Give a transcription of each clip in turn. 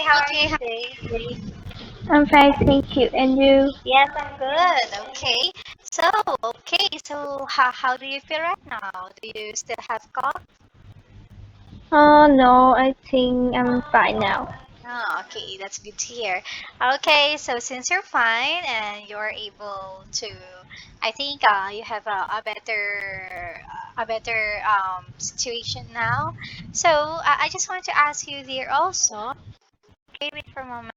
how are Okay, you today? I'm fine, thank you. And you? Yes, I'm good. So how do you feel right now? Do you still have cough? Oh no, I think I'm fine now. Oh, okay, that's good to hear. Okay, so since you're fine and you're able to, I think you have a better situation now. So I just want to ask you there also. Okay, wait for a moment.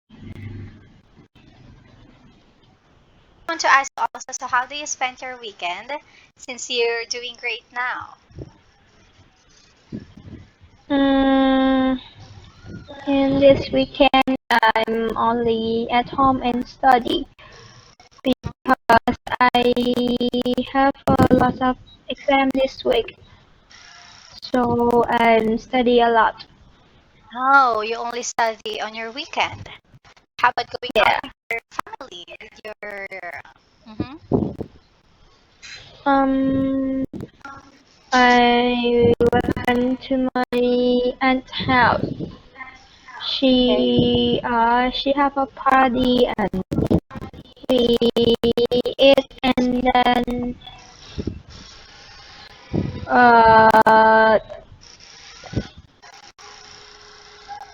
I want to ask you also. So how do you spend your weekend since you're doing great now? Mm, in this weekend, I'm only at home and study because I have a lot of exam this week, so I'm study a lot. Oh, you only study on your weekend. How about going out Yeah. with your family, with your? Mm-hmm. Um, I went to my aunt's house. Okay. She have a party and we eat uh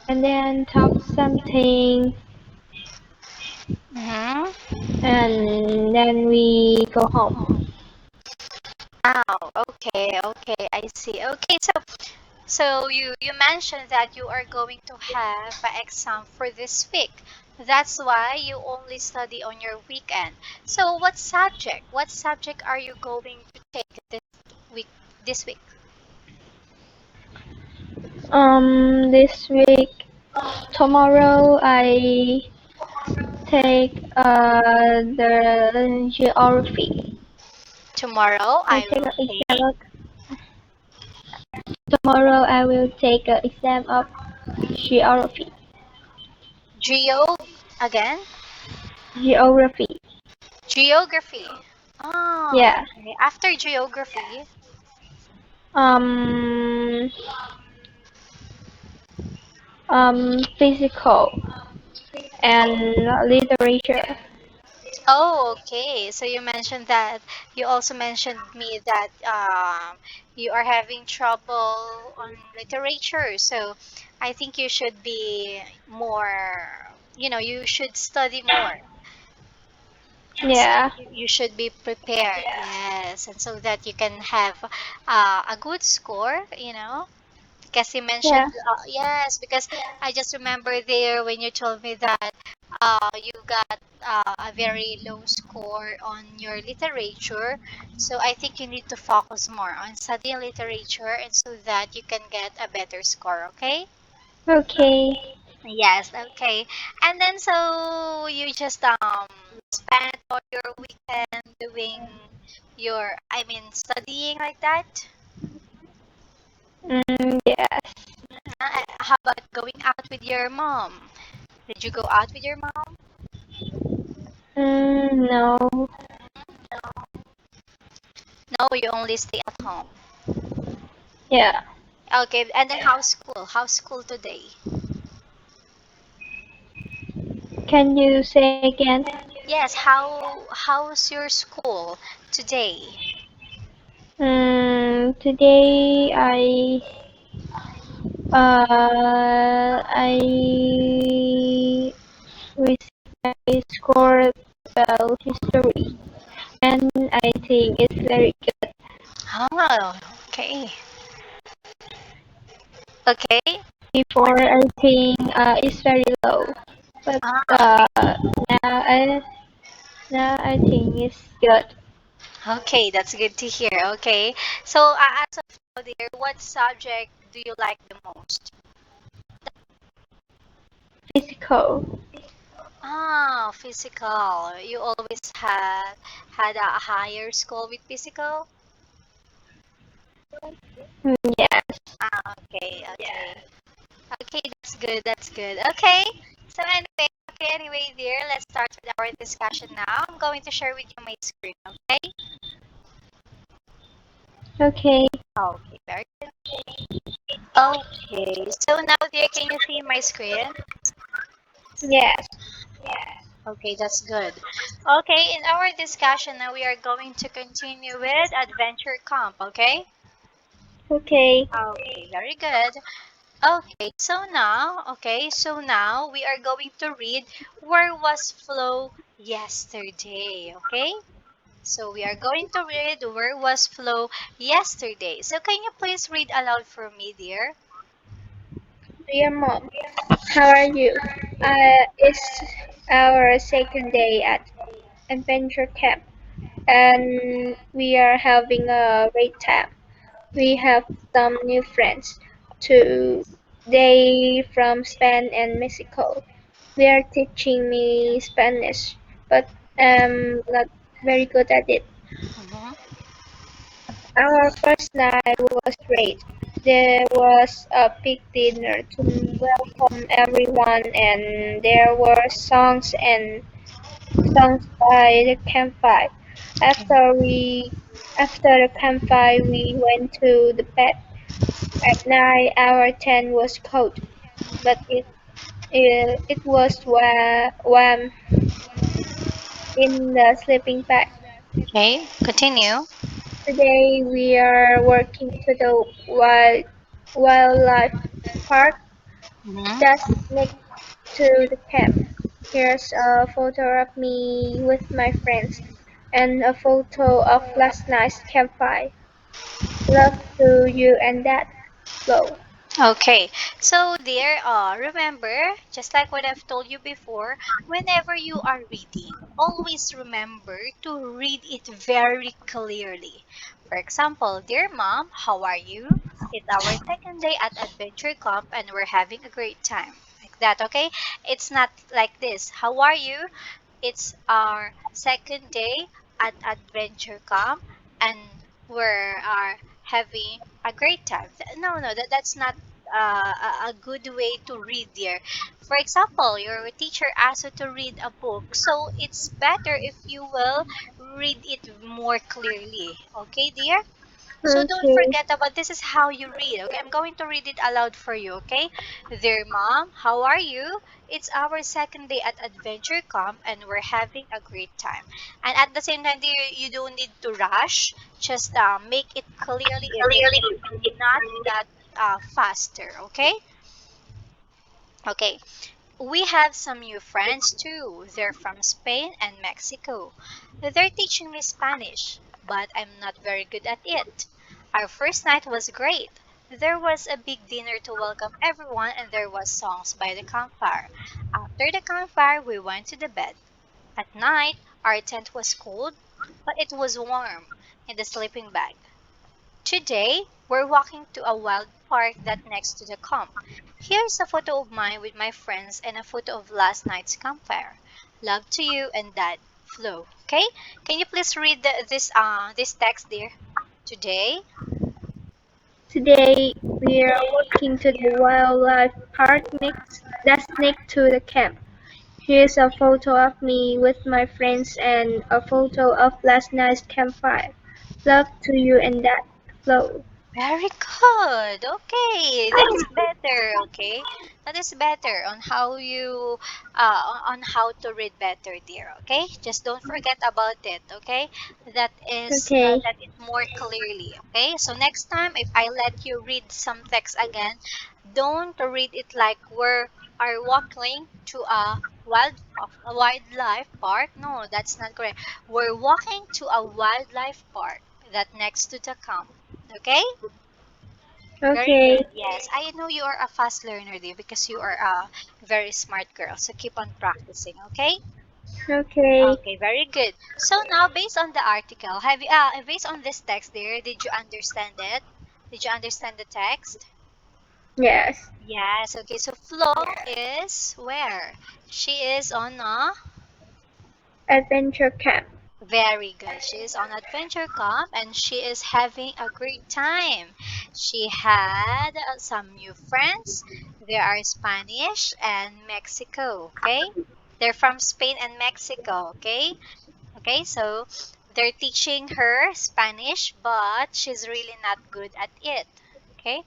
and then talk something Mm-hmm. and then we go home. Oh, okay, okay, I see. Okay, so you mentioned that you are going to have an exam for this week. That's why you only study on your weekend. So what subject? What subject are you going to take week? This week? This week, tomorrow I take the geography. Tomorrow I I take will an exam take of, tomorrow I will take an exam of geography. geo again. Geography. Geography. Oh, Yeah. okay. After geography, Um, Physical and literature. oh, okay. So you mentioned that you also mentioned me that you are having trouble on literature. So I think you should be more, you should study more. Yeah. You should be prepared, yes, and so that you can have a good score, because you mentioned, Yeah. yes, because I just remember there when you told me that you got a very low score on your literature. So I think you need to focus more on studying literature and so that you can get a better score, okay? Okay. Yes, okay. And then so you just spend all your weekend doing I mean studying like that? Yes. How about going out with your mom? Did you go out with your mom? No. No, you only stay at home. Yeah. Okay, and then how's school? How's school today? Can you say again? Yes, how's your school today? Today I received score about history, and I think it's very good. Oh, okay. Okay. Before I think it's very low, but Ah, okay. now I think it's good. Okay, that's good to hear. Okay. So, as of now, dear, what subject do you like the most? Physical. Ah, physical. You always had a higher score with physical? Yes. Ah, okay, okay. Okay, that's good. That's good. Okay. So anyway, dear, let's start with our discussion now. I'm going to share with you my screen, okay? Okay. Okay, very good. Okay. So now, dear, can you see my screen? Yes. Okay, that's good. Okay, in our discussion now, we are going to continue with adventure camp. Okay. Okay, very good. Okay, so now we are going to read Where Was Flo Yesterday? Okay? So we are going to read Where Was Flo Yesterday? So can you please read aloud for me, dear? Dear Mom, how are you? It's our second day at adventure camp, and we are having a great time. We have some new friends too. They from Spain and Mexico. They are teaching me Spanish, but I'm not very good at it. Mhm. Our first night was great. There was a big dinner to welcome everyone, and there were songs by the campfire. After we after the campfire, we went to the bed. At night, our tent was cold, but it was warm in the sleeping bag. Okay, continue. Today, we are walking to the wildlife park Mhm. that's next to the camp. Here's a photo of me with my friends and a photo of last night's campfire. Love to you and Dad. Flo. Okay, so dear, remember, just like what I've told you before, whenever you are reading, always remember to read it very clearly. For example, dear mom, how are you? It's our second day at adventure camp and we're having a great time. Like that, okay? It's not like this. How are you? It's our second day at adventure camp and we are having a great time. No, no, that's not a good way to read there. For example, your teacher asks you to read a book, so it's better if you will read it more clearly. Okay, dear? So don't Okay. forget about this is how you read, okay? I'm going to read it aloud for you, okay? Dear mom, how are you? It's our second day at adventure camp and we're having a great time. And at the same time, dear, you don't need to rush. Just make it clearly even if not that faster, okay? Okay. We have some new friends too. They're from Spain and Mexico. They're teaching me Spanish, but I'm not very good at it. Our first night was great. There was a big dinner to welcome everyone and there was songs by the campfire. After the campfire, we went to the bed. At night, our tent was cold, but it was warm in the sleeping bag. Today, we're walking to a wild park that next to the camp. Here's a photo of mine with my friends and a photo of last night's campfire. Love to you and Dad, Flo. Okay? Can you please read this text there? Today, Today, we are walking to the wildlife park that's next to the camp. Here's a photo of me with my friends and a photo of last night's campfire. Love to you and Dad. Flo. very good. Okay, that is better. Okay, that is better on how you on how to read better, dear. Okay, just don't forget about it. Okay, Okay. that is more clearly. Okay, so next time if I let you read some text again, don't read it like we are walking to a wildlife park. No, that's not correct. We're walking to a wildlife park that next to the camp. Okay. Very Okay. good. Yes, I know you are a fast learner, dear, because you are a very smart girl. So keep on practicing, okay? Okay. Okay, very good. So now, based on the article, based on this text, there, did you understand it? Did you understand the text? Yes. Yes. Okay. So Flo is where? She is on a Adventure camp. Very good. She is on adventure camp and she is having a great time. She had some new friends. They are Spanish and Mexico, okay? They're from Spain and Mexico, okay? Okay, so they're teaching her Spanish, but she's really not good at it. Okay?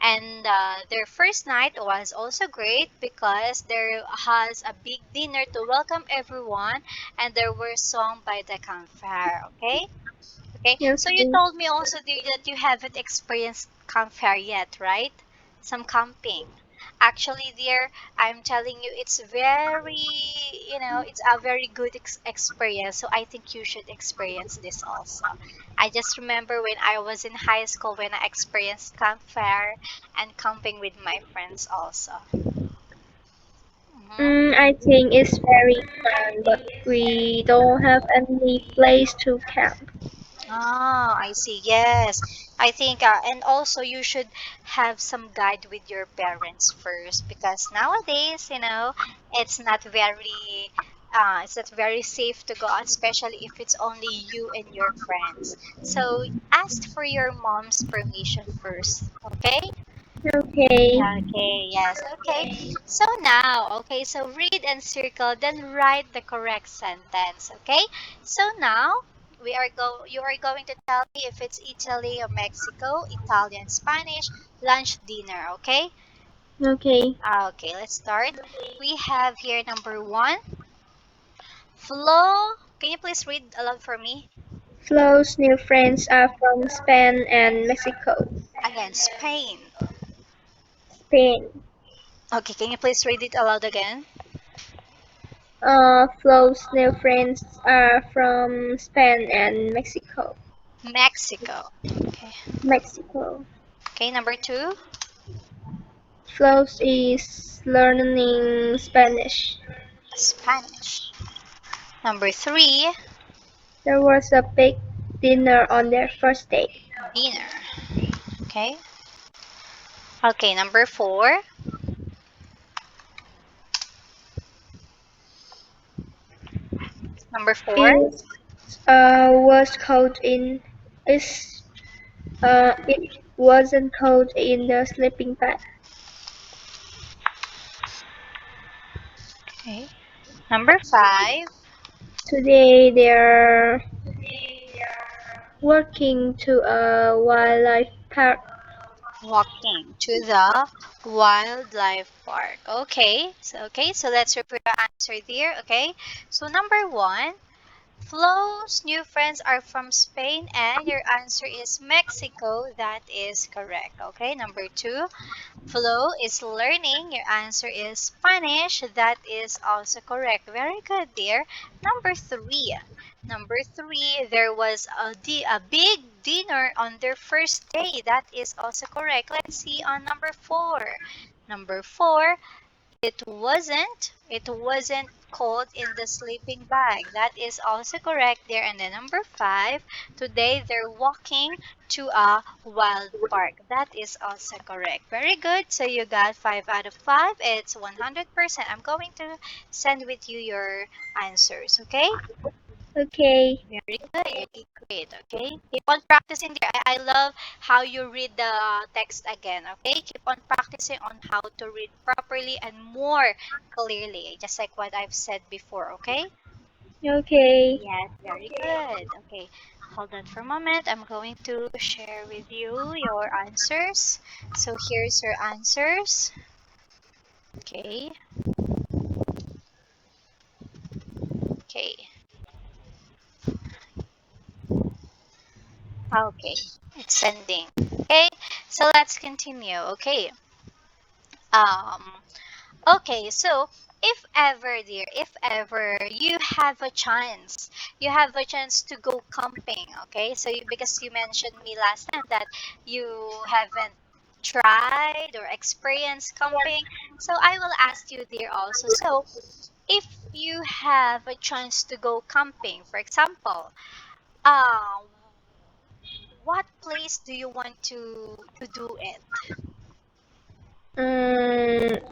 And their first night was also great because there has a big dinner to welcome everyone, and there were songs by the campfire. Okay. Okay, so you Okay. told me also dear, that you haven't experienced campfire yet, right? Some camping. Actually, dear, I'm telling you, it's it's a very good experience. So I think you should experience this also. I just remember when I was in high school when I experienced campfire and camping with my friends also. Hmm. I think it's very fun, but we don't have any place to camp. Ah, I see. Yes. I think, and also you should have some guide with your parents first because nowadays, it's not very safe to go out, especially if it's only you and your friends. So ask for your mom's permission first, okay? Okay. Okay, yes, okay. So read and circle, then write the correct sentence, okay? So now you are going to tell me if it's Italy or Mexico, Italian, Spanish, lunch, dinner, okay? Okay. Okay, let's start. We have here number one, Flo. Can you please read aloud for me? Flo's new friends are from Spain and Mexico. Again, Spain. Spain. Okay, can you please read it aloud again? Flo's new friends are from Spain and Mexico. Mexico. Okay. Mexico. Okay, number two, Flo's is learning Spanish. Spanish. Number three, There was a big dinner on their first date. dinner. Okay. Okay, number four, number four, It was cold in is it wasn't cold in the sleeping bag. okay. Number five, Today they're walking to a wildlife park. walking to the wildlife park. Okay, so let's repeat the answer there. Okay, so number one, Flo's new friends are from Spain, and your answer is Mexico. That is correct. Okay, number two, Flo is learning. Your answer is Spanish. That is also correct. Very good, dear. Number three. Number three, there was a big dinner on their first day. That is also correct. Let's see on number four. Number four, it wasn't cold in the sleeping bag. That is also correct there. And then number five, today they're walking to a wild park. That is also correct. Very good. So you got 5 out of 5. It's 100%. I'm going to send with you your answers. Okay. Okay, Very good. You did great. Okay. Keep on practicing there. I love how you read the text again. Okay. Keep on practicing on how to read properly and more clearly, just like what I've said before. Okay. okay, Yes. Very good. Okay. Hold on for a moment. I'm going to share with you your answers. So here's your answers. Okay. Okay. Okay. It's sending. Okay. So let's continue. Okay. Um. Okay, so if ever, dear, if ever you have a chance to go camping, okay? So because you mentioned me last time that you haven't tried or experienced camping, so I will ask you, dear, also. So if you have a chance to go camping, for example, uh, what place do you want to do it?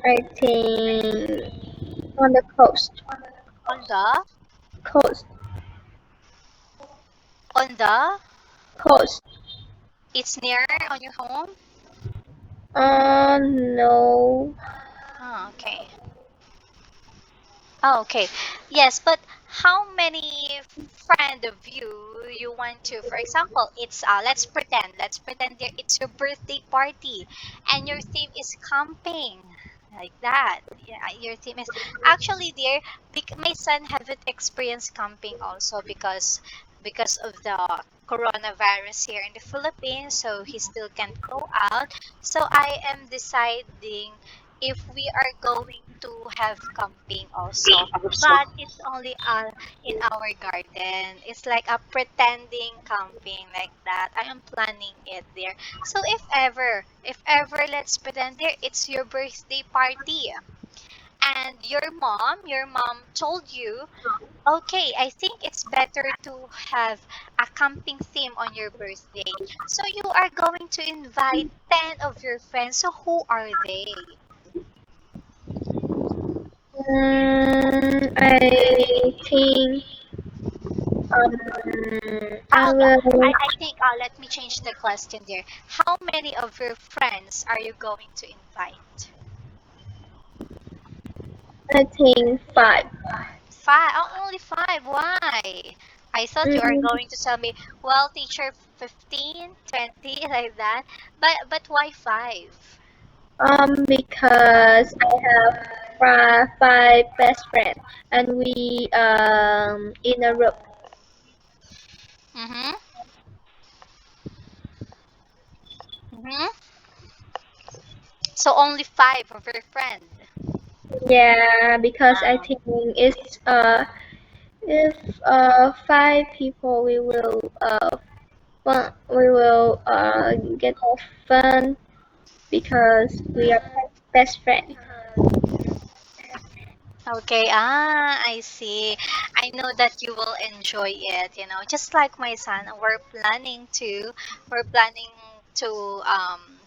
I think on the coast. On the Coast. on the Coast. it's near on your home? No. Oh, okay. Oh, okay. Yes, but how many friend of you you want to, for example, it's let's pretend there it's your birthday party and your theme is camping, like that. Yeah, your theme is actually there. My son haven't experienced camping also because of the coronavirus here in the Philippines, so he still can't go out. So I am deciding if we are going to have camping also, but it's only in our garden. It's like a pretending camping, like that. I am planning it there. So if ever, let's pretend there it's your birthday party and your mom told you, okay, I think it's better to have a camping theme on your birthday. So you are going to invite 10 of your friends. So who are they? I think I Okay, will. I think let me change the question there. How many of your friends are you going to invite? I think five. Five. Oh, only five. Why? I thought you are Mm, going to tell me, well, teacher, 15, 20, like that. But why five? because I have five best friends, and we in a group. Mm-hmm. Mm-hmm. So only five of your friend. Yeah, because I Ah, think it's if five people we will get more fun because we are best friends. okay, I see. I know that you will enjoy it, just like my son, we're planning to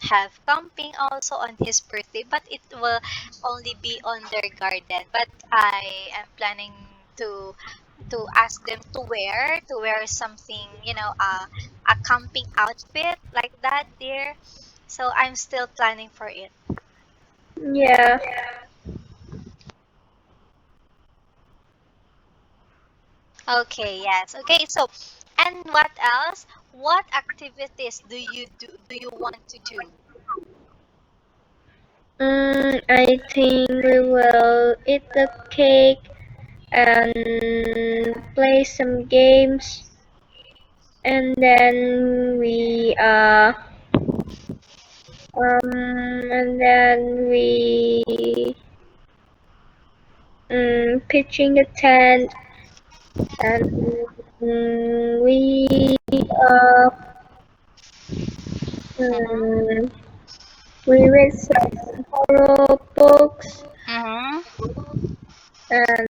have camping also on his birthday, but it will only be on their garden. But I am planning to ask them to wear something, a camping outfit like that there. So I'm still planning for it. Yeah. Okay, yes. Okay, so and what else? What activities do you want to do? I think we will eat the cake and play some games, and then we pitching a tent, and we Mm-hmm. um, we read some horror books, Mm-hmm. and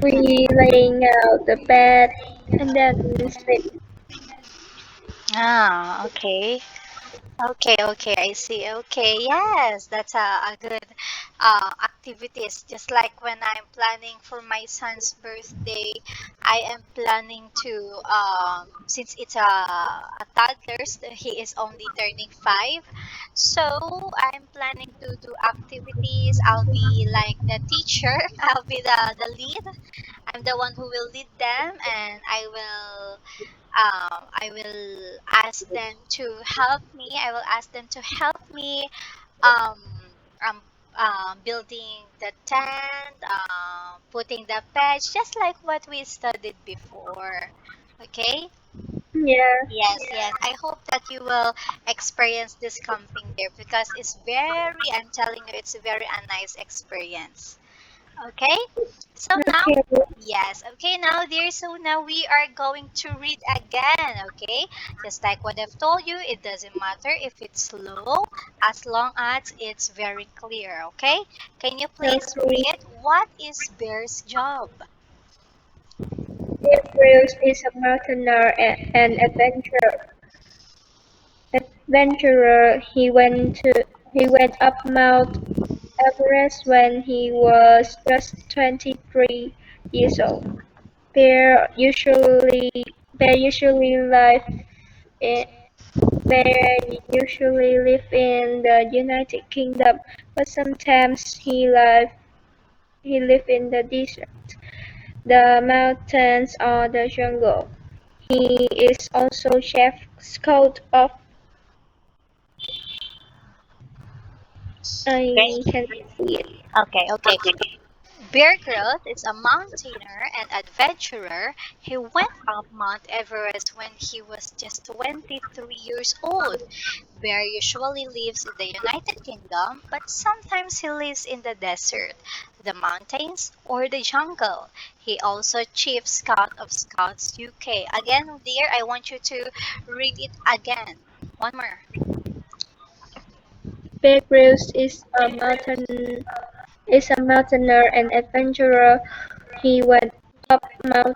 we laying out the bed, and then sleep. Ah, okay. Okay, okay, I see. Okay, yes, that's a good activities. Just like when I'm planning for my son's birthday, I am planning to, since it's a toddler, he is only turning 5. So I'm planning to do activities. I'll be like the teacher, I'll be the lead. I'm the one who will lead them, and I will ask them to help me. I will ask them to help me um, um, building the tent, putting the patch, just like what we studied before. Okay? Yeah. Yes, yes. I hope that you will experience this camping there because I'm telling you, it's a very a nice experience. Okay? So now, Okay. yes, okay, now dear, so now we are going to read again, okay? Just like what I've told you, it doesn't matter if it's slow as long as it's very clear, okay? Can you please Okay. read what is Bear's job? Bruce is a mountaineer and adventurer. He went up Mount Everest when he was just 23 years old. Bear usually live in Bear usually live in the United Kingdom, but sometimes he live in the desert. the mountains or the jungle. He is also Chief Scout of Okay. I can see it. Okay, okay. Bear Grylls is a mountaineer and adventurer. He went up Mount Everest when he was just 23 years old. Bear usually lives in the United Kingdom, but sometimes he lives in the desert, the mountains, or the jungle. He also Chief Scout of Scouts UK. Again, dear, I want you to read it again. One more. Bear Grylls is a mountaineer and adventurer. He went up Mount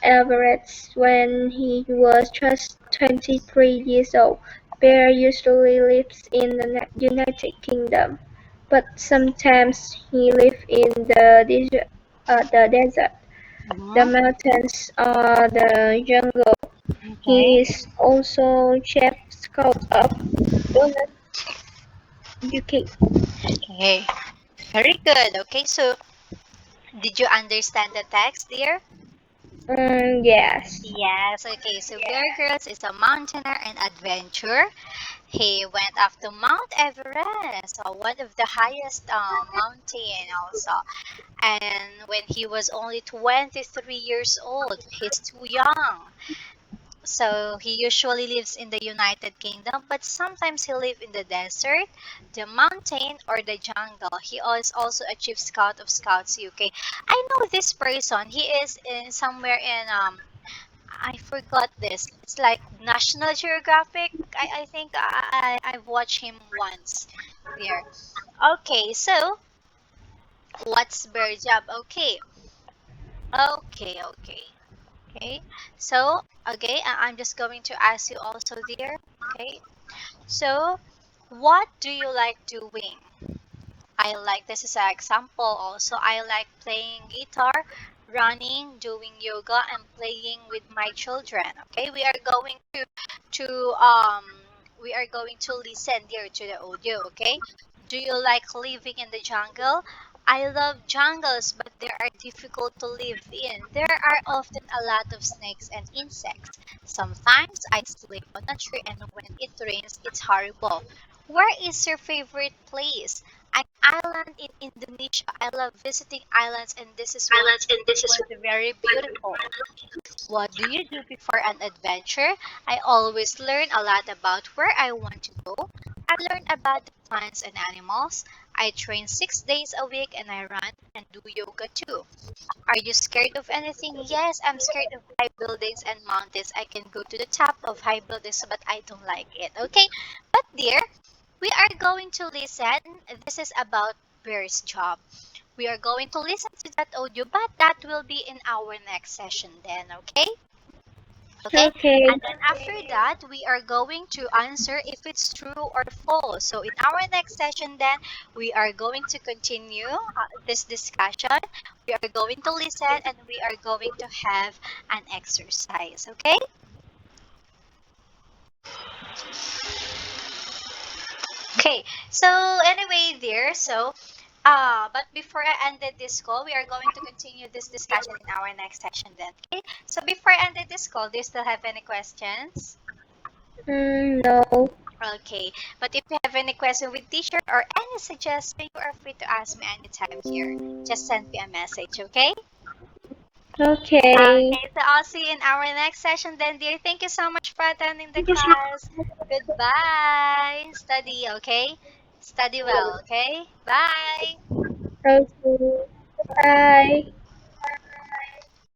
Everest when he was just 23 years old. Bear usually lives in the United Kingdom, but sometimes he lives in the desert, the Mhm. mountains, or the jungle. Okay. He is also Chief Scout of Donut UK. Okay. Very good. Okay, so did you understand the text, dear? Yes. Yes, okay. So Bear Grylls is a mountaineer and adventurer. He went up to Mount Everest, one of the highest mountain also. And when he was only 23 years old, he's too young. So he usually lives in the United Kingdom, but sometimes he lives in the desert, the mountain, or the jungle. He is also a chief scout of Scouts UK. I know this person. He is in somewhere in I forgot this. It's like National Geographic. I think I've watched him once there. Okay, so what's Bear job? Okay. So okay, I'm just going to ask you also there. Okay. So what do you like doing? I like this is an example also. I like playing guitar, running, doing yoga, and playing with my children. Okay, to we are going to listen here to the audio. Okay, do you like living in the jungle? I love jungles, but they are difficult to live in. There are often a lot of snakes and insects. Sometimes I sleep on a tree, and when it rains, it's horrible. Where is your favorite place? An island in Indonesia. I love visiting islands, and this is one was very beautiful. What do you do before an adventure? I always learn a lot about where I want to go. I learn about the plants and animals. I train 6 days a week and I run and do yoga too. Are you scared of anything? Yes, I'm scared of high buildings and mountains. I can go to the top of high buildings, but I don't like it. Okay? But dear, we are going to listen. This is about Bear's job. We are going to listen to that audio, but that will be in our next session then, okay? Okay? Okay. And then after that, we are going to answer if it's true or false. So in our next session then, we are going to continue this discussion. We are going to listen and we are going to have an exercise, okay? Okay, so anyway, dear, but before I ended this call, we are going to continue this discussion in our next session then. Okay, so before I ended this call, do you still have any questions? No. Okay, but if you have any question with teacher or any suggestion, you are free to ask me anytime here. Just send me a message, okay? Okay. Okay, so I'll see you in our next session then, dear. Thank you so much for attending the class. Goodbye. Study, okay? Study well, okay? Bye. Okay. Bye.